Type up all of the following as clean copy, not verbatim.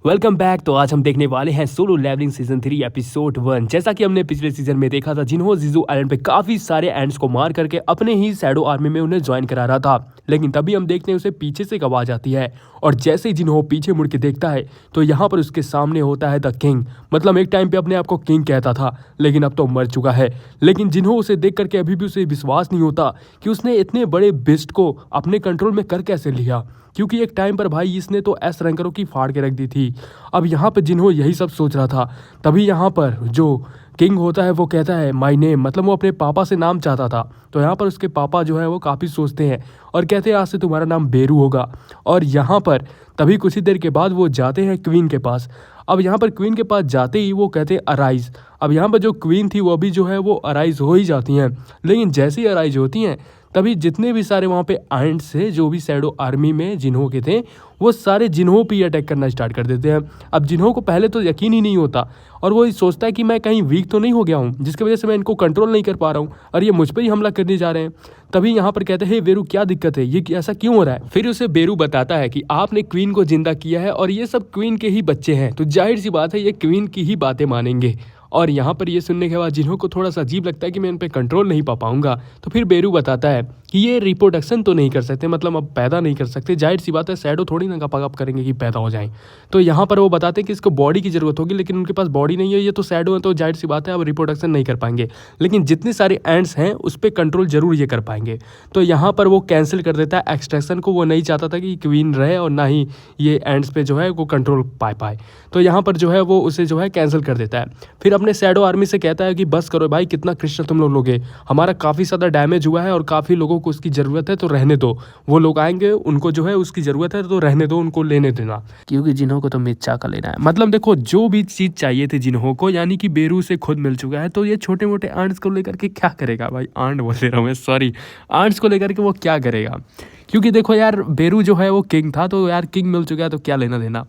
Welcome back. तो आज हम देखने वाले हैं सोलो लेवलिंग सीजन 3 एपिसोड 1। जैसा कि हमने पिछले सीजन में देखा था, जिन्हों जीजू आइलैंड पे काफी सारे एंड्स को मार करके अपने ही शैडो आर्मी में उन्हें ज्वाइन करा रहा था, लेकिन तभी हम देखते हैं उसे पीछे से एक आवाज आती है और जैसे ही जिन्हों पीछे मुड़ के देखता है तो यहाँ पर उसके सामने होता है द किंग। मतलब एक टाइम पे अपने आप को किंग कहता था, लेकिन अब तो मर चुका है। लेकिन जिन्हों उसे देख करके अभी भी उसे विश्वास नहीं होता कि उसने इतने बड़े बिस्ट को अपने कंट्रोल में कर कैसे लिया, क्योंकि एक टाइम पर भाई इसने तो एस रैंकरों की फाड़ के रख दी थी। अब यहाँ पर जिन्हों यही सब सोच रहा था, तभी यहाँ पर जो किंग होता है वो कहता है माय नेम, मतलब वो अपने पापा से नाम चाहता था। तो यहाँ पर उसके पापा जो है वो काफ़ी सोचते हैं और कहते हैं आज से तुम्हारा नाम बेरू होगा। और यहाँ पर तभी कुछ ही देर के बाद वो जाते हैं क्वीन के पास। अब यहाँ पर क्वीन के पास जाते ही वो कहते हैं अराइज। अब यहाँ पर जो क्वीन थी वो भी जो है वो अराइज हो ही जाती हैं, लेकिन जैसे ही अराइज होती हैं तभी जितने भी सारे वहाँ पे आइंट्स थे जो भी शैडो आर्मी में जिन्हों के थे, वो सारे जिन्हों पे अटैक करना स्टार्ट कर देते हैं। अब जिन्हों को पहले तो यकीन ही नहीं होता और वो सोचता है कि मैं कहीं वीक तो नहीं हो गया हूँ जिसकी वजह से मैं इनको कंट्रोल नहीं कर पा रहा हूँ और ये मुझ पर ही हमला करने जा रहे हैं। तभी यहाँ पर कहते हैं बेरू क्या दिक्कत है, ये ऐसा क्यों हो रहा है। फिर उसे बेरू बताता है कि आपने क्वीन को जिंदा किया है और ये सब क्वीन के ही बच्चे हैं, तो जाहिर सी बात है ये क्वीन की ही बातें मानेंगे। और यहाँ पर ये सुनने के बाद जिन्हों को थोड़ा सा अजीब लगता है कि मैं इन पे कंट्रोल नहीं पा पाऊंगा, तो फिर बेरू बताता है कि ये रिप्रोडक्शन तो नहीं कर सकते, मतलब अब पैदा नहीं कर सकते। जाहिर सी बात है शैडो थोड़ी ना गप करेंगे कि पैदा हो जाएं। तो यहाँ पर वो बताते हैं कि इसको बॉडी की ज़रूरत होगी, लेकिन उनके पास बॉडी नहीं है, ये तो शैडो है, तो जाहिर सी बात है अब रिप्रोडक्शन नहीं कर पाएंगे। लेकिन जितने सारे एंड्स हैं उस पर कंट्रोल जरूर ये कर पाएंगे। तो यहाँ पर वो कैंसिल कर देता है एक्सट्रैक्शन को। वो नहीं चाहता था कि क्वीन रहे और ना ही ये एंड्स पे जो है वो कंट्रोल पाए। तो यहाँ पर जो है वो उसे जो है कैंसिल कर देता है। फिर अपने शैडो आर्मी से कहता है कि बस करो भाई, कितना क्रिस्टल तुम लोग लोगे, हमारा काफ़ी ज़्यादा डैमेज हुआ है और काफ़ी लोगों को उसकी ज़रूरत है, तो रहने दो। वो लोग आएंगे, उनको जो है उसकी ज़रूरत है तो रहने दो, उनको लेने देना, क्योंकि जिन्हों को तो मिर्चा का लेना है। मतलब देखो जो भी चीज़ चाहिए थी जिन्हों को, यानी कि बेरू से खुद मिल चुका है, तो ये छोटे मोटे आंट्स को लेकर के क्या करेगा भाई, आंट बोल रहा हूँ मैं, सॉरी, आंट्स को लेकर के वो क्या करेगा। क्योंकि देखो यार बेरू जो है वो किंग था, तो यार किंग मिल चुका है तो क्या लेना देना।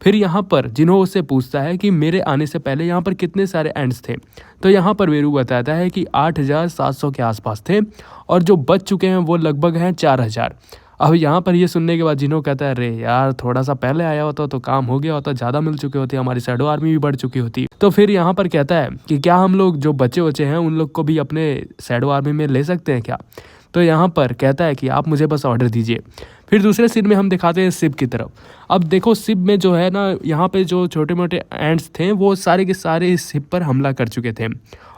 फिर यहाँ पर जिन्हों उससे पूछता है कि मेरे आने से पहले यहाँ पर कितने सारे एंड्स थे, तो यहाँ पर बेरू बताता है कि 8700 के आसपास थे और जो बच चुके हैं वो लगभग हैं 4000। अब यहाँ पर ये सुनने के बाद जिन्हों कहता है अरे यार थोड़ा सा पहले आया होता तो काम हो गया होता, ज़्यादा मिल चुके होते, हमारी शैडो आर्मी भी बढ़ चुकी होती। तो फिर यहाँ पर कहता है कि क्या हम लोग जो बच्चे हैं उन लोग को भी अपने शैडो आर्मी में ले सकते हैं क्या। तो यहाँ पर कहता है कि आप मुझे बस ऑर्डर दीजिए। फिर दूसरे सीन में हम दिखाते हैं शिप की तरफ। अब देखो शिप में जो है ना, यहाँ पे जो छोटे मोटे एंड्स थे वो सारे के सारे इस शिप पर हमला कर चुके थे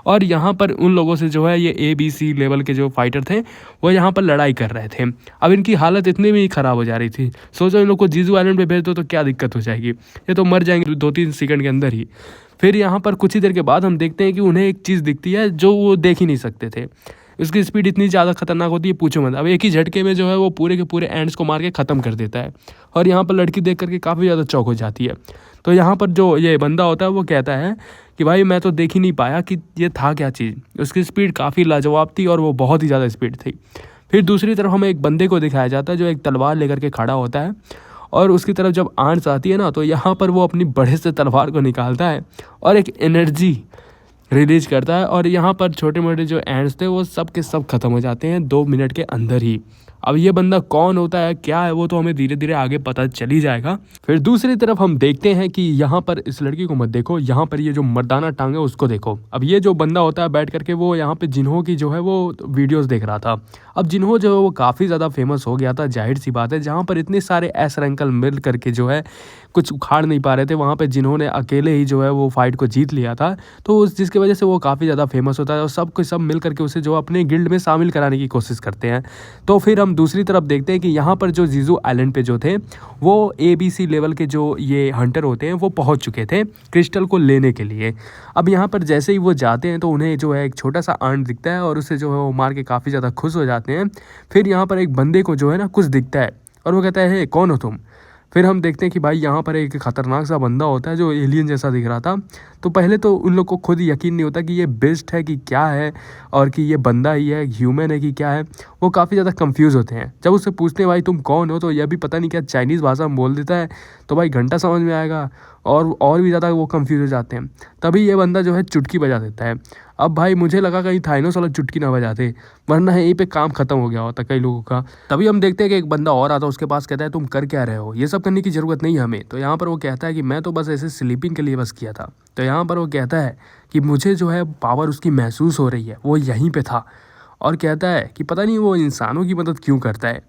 और यहाँ पर उन लोगों से जो है ये ABC लेवल के जो फाइटर थे वो यहाँ पर लड़ाई कर रहे थे। अब इनकी हालत इतनी भी ख़राब हो जा रही थी, सोचो इन लोग को जीजू आइलैंड पे भेज दो तो क्या दिक्कत हो जाएगी, ये तो मर जाएंगे 2-3 सेकंड के अंदर ही। फिर यहाँ पर कुछ ही देर के बाद हम देखते हैं कि उन्हें एक चीज़ दिखती है जो वो देख ही नहीं सकते थे। उसकी स्पीड इतनी ज़्यादा खतरनाक होती है पूछो मत। अब एक ही झटके में जो है वो पूरे के पूरे एंड्स को मार के ख़त्म कर देता है और यहाँ पर लड़की देख करके काफ़ी ज़्यादा चौंक हो जाती है। तो यहाँ पर जो ये बंदा होता है वो कहता है कि भाई मैं तो देख ही नहीं पाया कि ये था क्या चीज़। उसकी स्पीड काफ़ी लाजवाब थी और वो बहुत ही ज़्यादा स्पीड थी। फिर दूसरी तरफ हमें एक बंदे को दिखाया जाता है जो एक तलवार लेकर के खड़ा होता है और उसकी तरफ जब आंट्स आती है ना, तो यहाँ पर वो अपनी बड़े से तलवार को निकालता है और एक एनर्जी रिलीज करता है और यहाँ पर छोटे मोटे जो एंड्स थे वो सब के सब खत्म हो जाते हैं 2 मिनट के अंदर ही। अब ये बंदा कौन होता है क्या है वो तो हमें धीरे धीरे आगे पता चल ही जाएगा। फिर दूसरी तरफ हम देखते हैं कि यहाँ पर इस लड़की को मत देखो, यहाँ पर ये जो मर्दाना टांग है उसको देखो। अब ये जो बंदा होता है बैठ करके वो यहाँ पे जिन्हों की जो है वो वीडियोस देख रहा था। अब जिन्हों जो है वो काफ़ी ज़्यादा फेमस हो गया था, जाहिर सी बात है जहाँ पर इतने सारे एस रैंकल मिल करके जो है कुछ उखाड़ नहीं पा रहे थे, वहाँ पे जिन्होंने अकेले ही जो है वो फाइट को जीत लिया था, तो उस जिसकी वजह से वो काफ़ी ज़्यादा फेमस होता है और सब कुछ सब मिल करके उसे जो अपने गिल्ड में शामिल कराने की कोशिश करते हैं। तो फिर हम दूसरी तरफ देखते हैं कि यहाँ पर जो जीजू आइलैंड पे जो थे वो ABC लेवल के जो ये हंटर होते हैं वो पहुँच चुके थे क्रिस्टल को लेने के लिए। अब यहाँ पर जैसे ही वो जाते हैं तो उन्हें जो है एक छोटा सा आंट दिखता है और उसे जो है वो मार के काफ़ी ज़्यादा खुश हो जाते हैं। फिर यहाँ पर एक बंदे को जो है ना कुछ दिखता है और वो कहता है हे कौन हो तुम। फिर हम देखते हैं कि भाई यहाँ पर एक ख़तरनाक सा बंदा होता है जो एलियन जैसा दिख रहा था। तो पहले तो उन लोग को खुद यकीन नहीं होता कि ये बेस्ट है कि क्या है और कि ये बंदा ही है, ह्यूमन है कि क्या है। वो काफ़ी ज़्यादा कंफ्यूज होते हैं। जब उससे पूछते हैं भाई तुम कौन हो, तो यह भी पता नहीं क्या चाइनीज़ भाषा में बोल देता है, तो भाई घंटा समझ में आएगा और भी ज़्यादा वो कंफ्यूज हो जाते हैं। तभी ये बंदा जो है चुटकी बजा देता है। अब भाई मुझे लगा कहीं थाइनोस वाला चुटकी ना बजाते, वरना यहीं पे काम खत्म हो गया होता कई लोगों का। तभी हम देखते हैं कि एक बंदा और आता है उसके पास, कहता है तुम कर क्या रहे हो, ये सब करने की ज़रूरत नहीं है हमें। तो यहाँ पर वो कहता है कि मैं तो बस ऐसे स्लीपिंग के लिए बस किया था। तो यहाँ पर वो कहता है कि मुझे जो है पावर उसकी महसूस हो रही है, वो यहीं पे था। और कहता है कि पता नहीं वो इंसानों की मदद क्यों करता है।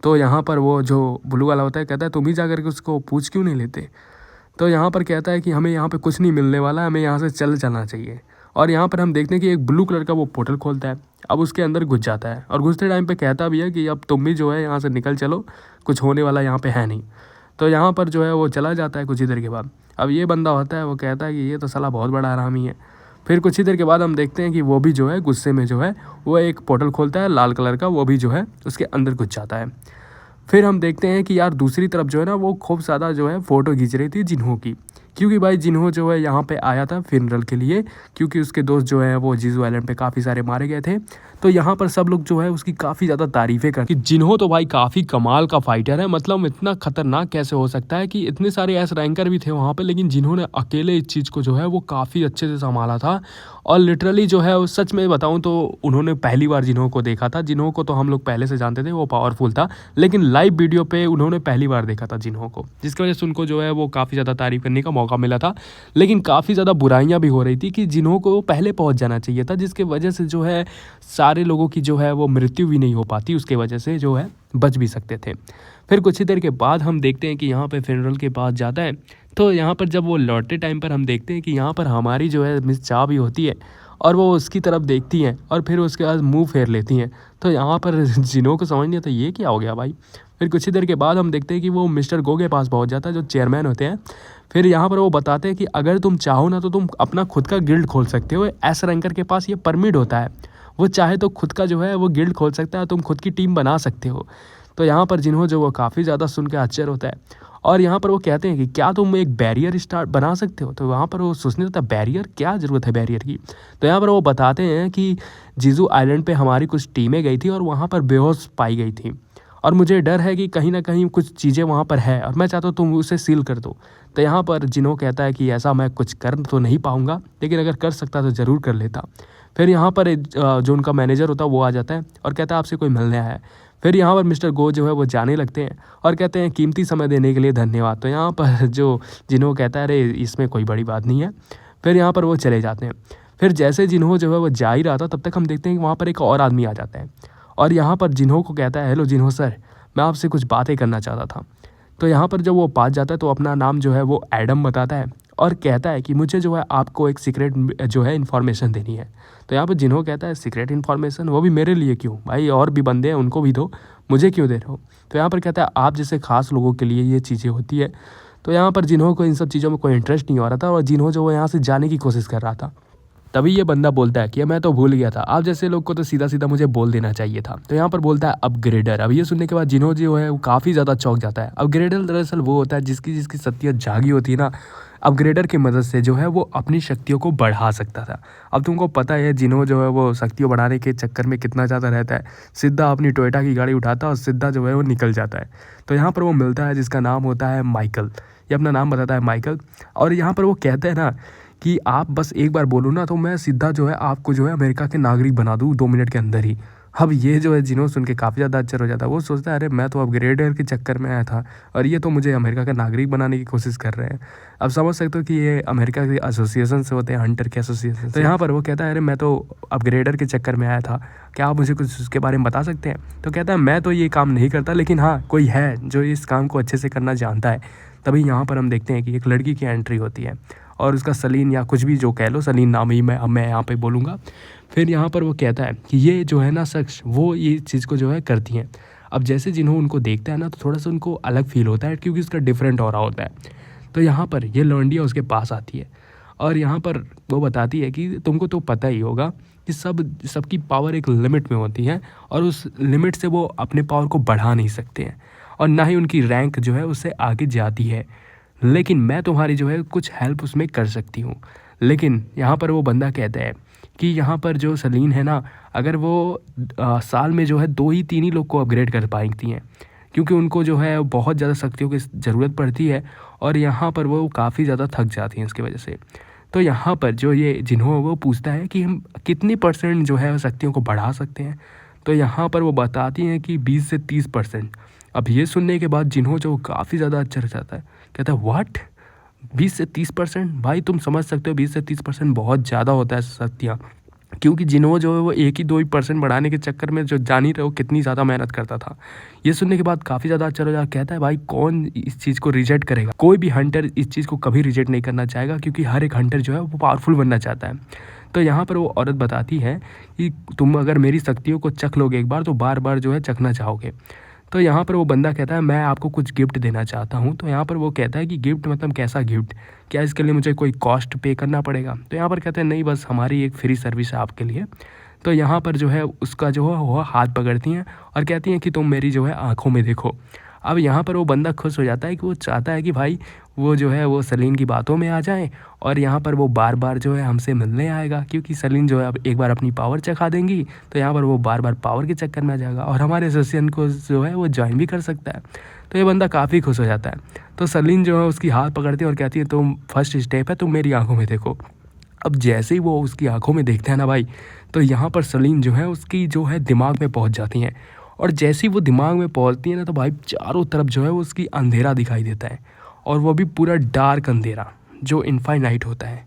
तो यहाँ पर वो जो ब्लू वाला होता है कहता है तुम ही जा करके उसको पूछ क्यों नहीं लेते। तो यहाँ पर कहता है कि हमें यहाँ पे कुछ नहीं मिलने वाला, हमें यहाँ से चलना चाहिए। और यहाँ पर हम देखते हैं कि एक ब्लू कलर का वो पोर्टल खोलता है, अब उसके अंदर घुस जाता है और घुसते टाइम पे कहता भी है कि अब तुम भी जो है यहाँ से निकल चलो, कुछ होने वाला यहाँ पे है नहीं। तो यहाँ पर जो है वो चला जाता है कुछ ही देर के बाद। अब ये बंदा होता है वो कहता है कि ये तो साला बहुत बड़ा हरामी है। फिर कुछ ही देर के बाद हम देखते हैं कि वो भी जो है गुस्से में जो है वो एक पोर्टल खोलता है लाल कलर का, वो भी जो है उसके अंदर घुस जाता है। फिर हम देखते हैं कि यार दूसरी तरफ जो है ना वो खूब ज़्यादा जो है फ़ोटो खींच रही थी जिन्हों की, क्योंकि भाई जिन्हों जो है यहाँ पे आया था फ्यूनरल के लिए, क्योंकि उसके दोस्त जो है वो जीजू आइलैंड पे काफ़ी सारे मारे गए थे। तो यहाँ पर सब लोग जो है उसकी काफ़ी ज़्यादा तारीफ़ें करते कि जिन्हों तो भाई काफ़ी कमाल का फाइटर है, मतलब इतना खतरनाक कैसे हो सकता है कि इतने सारे एस रैंकर भी थे वहाँ पे, लेकिन जिन्होंने अकेले इस चीज़ को जो है वो काफ़ी अच्छे से संभाला था। और लिटरली जो है सच में बताऊँ तो उन्होंने पहली बार जिन्हों को देखा था। जिन्हों को तो हम लोग पहले से जानते थे वो पावरफुल था, लेकिन लाइव वीडियो पे उन्होंने पहली बार देखा था जिन्हों को, जिसकी वजह से उनको जो है वो काफ़ी ज़्यादा तारीफ़ करने का मौका मिला था। लेकिन काफ़ी ज़्यादा बुराइयां भी हो रही थी कि जिन्हों को पहले पहुंच जाना चाहिए था, जिसके वजह से जो है सारे लोगों की जो है वो मृत्यु भी नहीं हो पाती, उसके वजह से जो है बच भी सकते थे। फिर कुछ ही देर के बाद हम देखते हैं कि यहाँ पे फ्यूनरल के पास जाता है। तो यहाँ पर जब वो लौटते टाइम पर हम देखते हैं कि यहाँ पर हमारी जो है मिस चा भी होती है और वो उसकी तरफ देखती हैं और फिर उसके बाद मुंह फेर लेती हैं। तो यहाँ पर जिन्हों को समझ नहीं आता ये क्या हो गया भाई। फिर कुछ ही देर के बाद हम देखते हैं कि वो मिस्टर गो के पास पहुँच जाता है जो चेयरमैन होते हैं। फिर यहाँ पर वो बताते हैं कि अगर तुम चाहो ना तो तुम अपना खुद का गिल्ड खोल सकते हो, एस रैंकर के पास ये परमिट होता है, वो चाहे तो खुद का जो है वो गिल्ड खोल सकता है, तुम खुद की टीम बना सकते हो। तो यहाँ पर जिन्हों जो वो काफ़ी ज़्यादा सुन के आश्चर्य होता है और यहाँ पर वो कहते हैं कि क्या तुम एक बैरियर स्टार्ट बना सकते हो। तो वहाँ पर वो सोचने लगता है बैरियर, क्या ज़रूरत है बैरियर की। तो यहाँ पर वो बताते हैं कि जीजू आइलैंड पे हमारी कुछ टीमें गई थी और वहाँ पर बेहोश पाई गई थी और मुझे डर है कि कहीं ना कहीं कुछ चीज़ें वहाँ पर है और मैं चाहता हूँ तुम उसे सील कर दो। तो यहाँ पर जिन्हों कहता है कि ऐसा मैं कुछ कर तो नहीं पाऊँगा, लेकिन अगर कर सकता तो ज़रूर कर लेता। फिर यहाँ पर जो उनका मैनेजर होता है वो आ जाता है और कहता है आपसे कोई मिलने आया है। फिर यहाँ पर मिस्टर गो जो है वो जाने लगते हैं और कहते हैं कीमती समय देने के लिए धन्यवाद। तो यहाँ पर जो जिन्हों कहता है अरे इसमें कोई बड़ी बात नहीं है। फिर यहाँ पर वो चले जाते हैं। फिर जैसे जिन्हों जो है वो जा ही रहा था तब तक हम देखते हैं कि वहाँ पर एक और आदमी आ जाता है और यहाँ पर जिन्हों को कहता है हेलो जिन्हों सर, मैं आपसे कुछ बातें करना चाहता था। तो यहाँ पर जब वो पास जाता है तो अपना नाम जो है वो एडम बताता है और कहता है कि मुझे जो है आपको एक सीक्रेट जो है इन्फॉर्मेशन देनी है। तो यहाँ पर जिन्हों कहता है सीक्रेट इन्फॉर्मेशन, वो भी मेरे लिए क्यों भाई, और भी बंदे हैं उनको भी दो, मुझे क्यों दे रहे हो। तो यहाँ पर कहता है आप जैसे खास लोगों के लिए ये चीज़ें होती है। तो यहाँ पर जिन्हों को इन सब चीज़ों में कोई इंटरेस्ट नहीं हो रहा था और जिन्हों जो वो यहाँ से जाने की कोशिश कर रहा था। तभी ये बंदा बोलता है कि मैं तो भूल गया था, आप जैसे लोग को तो सीधा सीधा मुझे बोल देना चाहिए था। तो यहाँ पर बोलता है अपग्रेडर। अब ये सुनने के बाद जिन्हों जो है वो काफ़ी ज़्यादा चौंक जाता है। अपग्रेडर दरअसल वो होता है जिसकी शक्तियाँ जागी होती है ना, अपग्रेडर की मदद से जो है वो अपनी शक्तियों को बढ़ा सकता था। अब तुमको पता है जिन्हों जो है वो शक्तियों बढ़ाने के चक्कर में कितना ज़्यादा रहता है, सीधा अपनी टोयोटा की गाड़ी उठाता है और सीधा जो है वो निकल जाता है। तो यहाँ पर वो मिलता है जिसका नाम होता है माइकल, ये अपना नाम बताता है माइकल। और यहाँ पर वो कहते हैं ना कि आप बस एक बार बोलो ना तो मैं सीधा जो है आपको जो है अमेरिका के नागरिक बना दूँ 2 मिनट के अंदर ही। अब ये जो है जिन्हों सुन के काफ़ी ज़्यादा आश्चर्य हो जाता है, वो सोचता है अरे मैं तो अपग्रेडर के चक्कर में आया था और ये तो मुझे अमेरिका का नागरिक बनाने की कोशिश कर रहे हैं। अब समझ सकते हो कि ये अमेरिका के एसोसिएशन से होते हैं, हंटर के एसोसिएशन। तो यहाँ पर वो कहता है अरे मैं तो अपग्रेडर के चक्कर में आया था, क्या आप मुझे कुछ उसके बारे में बता सकते हैं। तो कहता है मैं तो ये काम नहीं करता, लेकिन हाँ कोई है जो इस काम को अच्छे से करना जानता है। तभी यहाँ पर हम देखते हैं कि एक लड़की की एंट्री होती है और उसका सलीन या कुछ भी जो कह लो, सलीन नाम ही मैं यहाँ पे बोलूँगा। फिर यहाँ पर वो कहता है कि ये जो है ना शख्स वो ये चीज़ को जो है करती हैं। अब जैसे जिन्हों उनको देखता है ना तो थोड़ा सा उनको अलग फील होता है क्योंकि उसका डिफरेंट ऑरा होता है। तो यहाँ पर ये लौंडिया उसके पास आती है और यहाँ पर वो बताती है कि तुमको तो पता ही होगा कि सबकी पावर एक लिमिट में होती है और उस लिमिट से वो अपने पावर को बढ़ा नहीं सकते हैं और ना ही उनकी रैंक जो है उससे आगे जाती है। लेकिन मैं तुम्हारी जो है कुछ हेल्प उसमें कर सकती हूँ। लेकिन यहाँ पर वो बंदा कहता है कि यहाँ पर जो सलीन है ना, अगर वो साल में जो है 2 ही 3 ही लोग को अपग्रेड कर पाती हैं क्योंकि उनको जो है बहुत ज़्यादा शक्तियों की ज़रूरत पड़ती है और यहाँ पर वो काफ़ी ज़्यादा थक जाती हैं इसकी वजह से। तो यहाँ पर जो ये जिन्हो वो पूछता है कि हम कितनी परसेंट जो है शक्तियों को बढ़ा सकते हैं। तो यहाँ पर वो बताती हैं कि 20 से 30%। अब ये सुनने के बाद जिन्हो जो काफ़ी ज़्यादा आश्चर्य जाता है, कहता है व्हाट, 20 से 30%? भाई तुम समझ सकते हो 20 से 30% बहुत ज़्यादा होता है शक्तियाँ, क्योंकि जिन्हों जो है वो 1 ही 2 ही परसेंट बढ़ाने के चक्कर में जो जान ही रहे हो कितनी ज़्यादा मेहनत करता था। ये सुनने के बाद काफ़ी ज़्यादा आश्चर्य हो जाता, कहता है भाई कौन इस चीज़ को रिजेक्ट करेगा? कोई भी हंटर इस चीज़ को कभी रिजेक्ट नहीं करना चाहेगा, क्योंकि हर एक हंटर जो है वो पावरफुल बनना चाहता है। तो यहाँ पर वो औरत बताती है कि तुम अगर मेरी शक्तियों को चख लोगे एक बार तो बार-बार जो है चखना चाहोगे। तो यहाँ पर वो बंदा कहता है मैं आपको कुछ गिफ्ट देना चाहता हूँ। तो यहाँ पर वो कहता है कि गिफ्ट मतलब कैसा गिफ्ट? क्या इसके लिए मुझे कोई कॉस्ट पे करना पड़ेगा? तो यहाँ पर कहते हैं नहीं, बस हमारी एक फ्री सर्विस है आपके लिए। तो यहाँ पर जो है उसका जो है वो हाथ पकड़ती हैं और कहती हैं कि तुम मेरी जो है आँखों में देखो। अब यहाँ पर वो बंदा खुश हो जाता है कि वो चाहता है कि भाई वो जो है वो सलीन की बातों में आ जाए और यहाँ पर वो बार-बार जो है हमसे मिलने आएगा, क्योंकि सलीन जो है अब एक बार अपनी पावर चखा देंगी तो यहाँ पर वो बार-बार पावर के चक्कर में आ जाएगा और हमारे सेशन को जो है वो जॉइन भी कर सकता है। तो ये बंदा काफ़ी खुश हो जाता है। तो सलीन जो है उसकी हाथ पकड़ती है और कहती है तुम फर्स्ट स्टेप है, तुम मेरी आँखों में देखो। अब जैसे ही वो उसकी आँखों में देखते हैं ना भाई, तो यहाँ पर सलीन जो है उसकी जो है दिमाग में पहुँच जाती हैं और जैसे ही वो दिमाग में पहुँचती है ना तो भाई चारों तरफ जो है वो उसकी अंधेरा दिखाई देता है और वो भी पूरा डार्क अंधेरा जो इनफाइनाइट होता है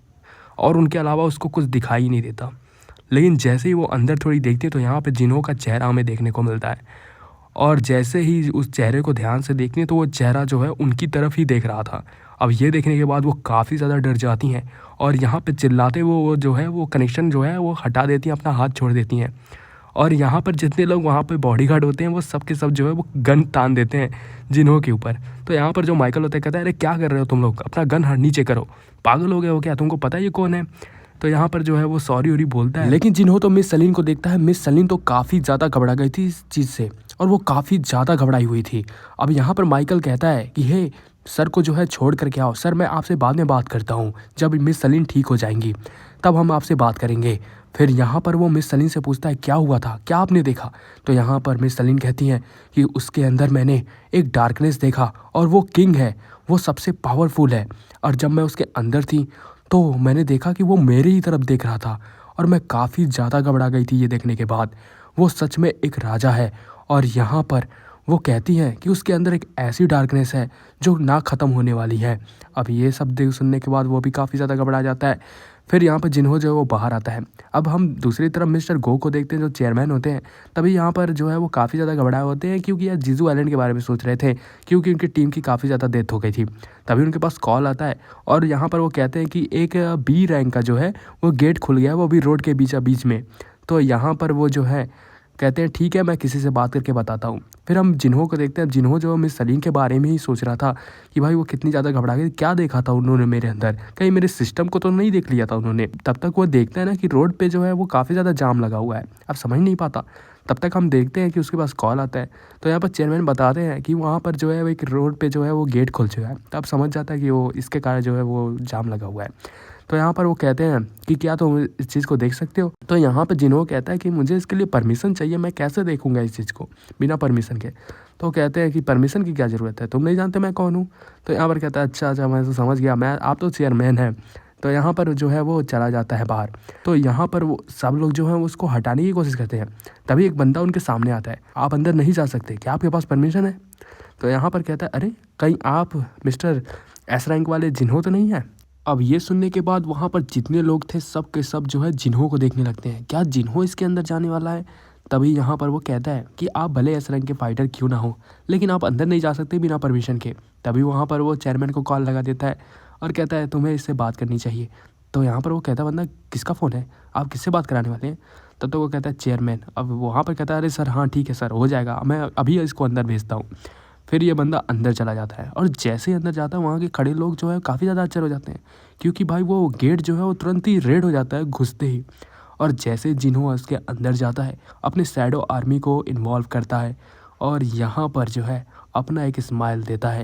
और उनके अलावा उसको कुछ दिखाई नहीं देता। लेकिन जैसे ही वो अंदर थोड़ी देखती है तो यहाँ पे जिन्हों का चेहरा हमें देखने को मिलता है और जैसे ही उस चेहरे को ध्यान से देखती है तो वो चेहरा जो है उनकी तरफ ही देख रहा था। अब ये देखने के बाद वो काफ़ी ज़्यादा डर जाती हैं और यहाँ पे चिल्लाते वो जो है वो कनेक्शन जो है वो हटा देती हैं, अपना हाथ छोड़ देती हैं। और यहाँ पर जितने लोग वहाँ पे बॉडीगार्ड होते हैं वो सब के सब जो है वो गन तान देते हैं जिन्हों के ऊपर। तो यहाँ पर जो माइकल होता है कहता है अरे क्या कर रहे हो तुम लोग, अपना गन नीचे करो, पागल हो गए हो क्या, तुमको पता है ये कौन है? तो यहाँ पर जो है वो सॉरी वॉरी बोलता है, लेकिन जिन्हों तो मिस सलीन को देखता है। मिस सलीन तो काफ़ी ज़्यादा घबरा गई थी इस चीज़ से और वो काफ़ी ज़्यादा घबराई हुई थी। अब यहाँ पर माइकल कहता है कि हे सर को जो है छोड़ करके आओ, सर मैं आपसे बाद में बात करता हूँ, जब मिस सलीन ठीक हो जाएंगी तब हम आपसे बात करेंगे। फिर यहाँ पर वो मिस सलीन से पूछता है क्या हुआ था, क्या आपने देखा? तो यहाँ पर मिस सलीन कहती हैं कि उसके अंदर मैंने एक डार्कनेस देखा और वो किंग है, वो सबसे पावरफुल है और जब मैं उसके अंदर थी तो मैंने देखा कि वो मेरे ही तरफ देख रहा था और मैं काफ़ी ज़्यादा घबरा गई थी ये देखने के बाद। वो सच में एक राजा है और यहाँ पर वो कहती हैं कि उसके अंदर एक ऐसी डार्कनेस है जो ना ख़त्म होने वाली है। अब ये सब सुनने के बाद वो भी काफ़ी ज़्यादा घबरा जाता है। फिर यहाँ पर जिन्हों जो है वो बाहर आता है। अब हम दूसरी तरफ मिस्टर गो को देखते हैं जो चेयरमैन होते हैं। तभी यहाँ पर जो है वो काफ़ी ज़्यादा घबराए होते हैं क्योंकि यार जीजू आइलैंड के बारे में सोच रहे थे, क्योंकि उनकी टीम की काफ़ी ज़्यादा डेथ हो गई थी। तभी उनके पास कॉल आता है और यहाँ पर वो कहते हैं कि एक बी रैंक का जो है वो गेट खुल गया है, वो भी रोड के बीच में। तो यहाँ पर वो जो है कहते हैं ठीक है मैं किसी से बात करके बताता हूँ। फिर हम जिन्हों को देखते हैं। जिन्हों जो मिस सलीम के बारे में ही सोच रहा था कि भाई वो कितनी ज़्यादा घबरा गई, क्या देखा था उन्होंने मेरे अंदर, कहीं मेरे सिस्टम को तो नहीं देख लिया था उन्होंने। तब तक वो देखते हैं ना कि रोड पे जो है वो काफ़ी ज़्यादा जाम लगा हुआ है, अब समझ नहीं पाता। तब तक हम देखते हैं कि उसके पास कॉल आता है। तो यहाँ पर चेयरमैन बताते हैं कि वहाँ पर जो है वो एक रोड पे जो है वो गेट खुल चुका है। तब समझ जाता है कि वो इसके कारण जो है वो जाम लगा हुआ है। तो यहाँ पर वो कहते हैं कि क्या तुम इस चीज़ को देख सकते हो? तो यहाँ पर जिन्हों कहता है कि मुझे इसके लिए परमिशन चाहिए, मैं कैसे देखूंगा इस चीज़ को बिना परमिशन के? तो कहते हैं कि परमिशन की क्या ज़रूरत है, तुम नहीं जानते मैं कौन हूँ? तो यहाँ पर कहता है अच्छा मैं तो समझ गया, मैं आप तो चेयरमैन हैं। तो यहाँ पर जो है वो चला जाता है बाहर। तो यहाँ पर वो सब लोग जो हैं उसको हटाने की कोशिश करते हैं। तभी एक बंदा उनके सामने आता है, आप अंदर नहीं जा सकते, क्या आपके पास परमिशन है? तो यहाँ पर कहता है अरे कहीं आप मिस्टर एस रैंक वाले जिन्हों तो नहीं है? अब ये सुनने के बाद वहाँ पर जितने लोग थे सब के सब जो है जिन्हों को देखने लगते हैं, क्या जिन्हों इसके अंदर जाने वाला है? तभी यहाँ पर वो कहता है कि आप भले एस रैंक के फाइटर क्यों ना हो, लेकिन आप अंदर नहीं जा सकते बिना परमिशन के। तभी वहाँ पर वो चेयरमैन को कॉल लगा देता है और कहता है तुम्हें इससे बात करनी चाहिए। तो यहाँ पर वो कहता है बंदा किसका फ़ोन है, आप किससे बात कराने वाले हैं? तब तो वो कहता है चेयरमैन। अब वहाँ पर कहता है अरे सर हाँ ठीक है सर, हो जाएगा, मैं अभी इसको अंदर भेजता हूँ। फिर ये बंदा अंदर चला जाता है और जैसे ही अंदर जाता है वहाँ के खड़े लोग जो है काफ़ी ज़्यादा आश्चर्य हो जाते हैं, क्योंकि भाई वो गेट जो है वो तुरंत ही रेड हो जाता है घुसते ही। और जैसे जिन्हों उसके अंदर जाता है अपने शैडो आर्मी को इन्वॉल्व करता है और यहाँ पर जो है अपना एक स्माइल देता है।